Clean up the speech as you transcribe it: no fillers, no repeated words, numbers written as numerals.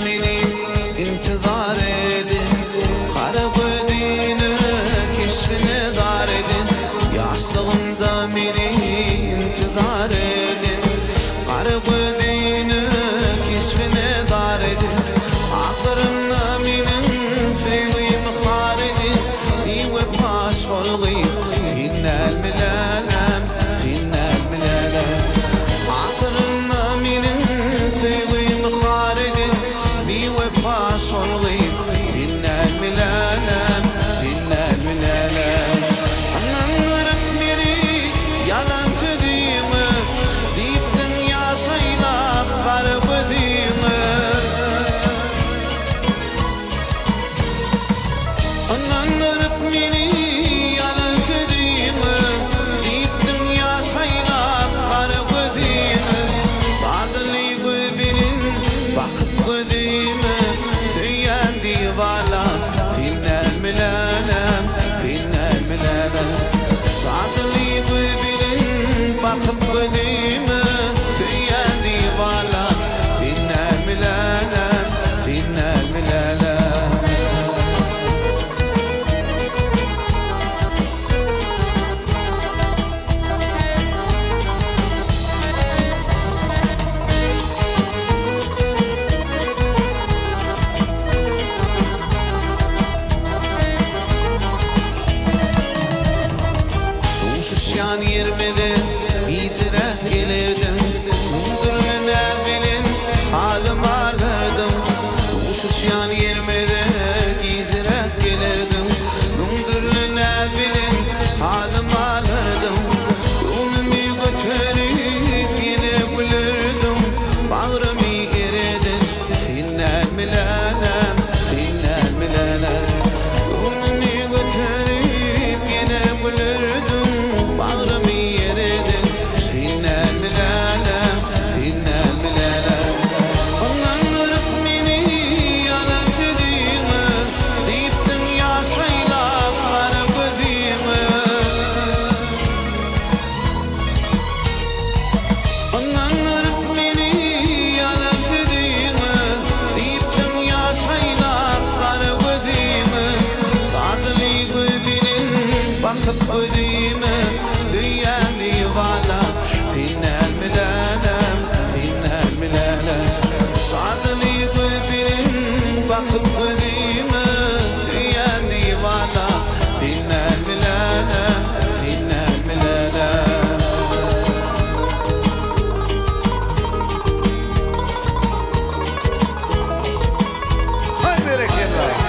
meni intizar edin, kara gözünü keşfine dar edin. Yaşlığımda meni intizar edin, kara gözünü keşfine dar edin. Akırına menin sevgimi har edin, iwe baş olgayım finnal milalem, finnal milalem. Akırına menin sevgimi har edin, iwe baş olgayım finnal milalem, finnal milalem. Ananırık beni yalan söyleyimi, deyiptin yaşaylap kara gözünü. Ananırık beni yalan söyleyimi, deyiptin yaşaylap kara gözünü. Sadlı gözünün bakıp gözümü, söyyen divala finnal milalem, finnal milalem. Sadlı gözünün bakıp gözümü, söyyen divala finnal milalem, finnal milalem. Uşuşyan yermede hicret gelirdim, Mundurun evvelin halim alırdım. Uşuşyan yermede hicret gelirdim, Mundurun evvelin halim alırdım. Yolumu götürüp yine bulurdum, bağrımı eredin finnal milalem, finnal milalem. Yolumu götürüp yine bulurdum, bağrımı eredin finnal milalem, finnal milalem. Ananırık beni yalan söyleyimi, deyiptin yaşaylap kara gözümü. Ananırık beni yalan söyleyimi, deyiptin yaşaylap kara gözümü. Sadlı gözünün bakıp gözümü, söyyen divala finnal milalem, finnal milalem. Sadlı gözünün bakıp gözümü, söyyen divala finnal milalem, finnal milalem. Hay bereketler.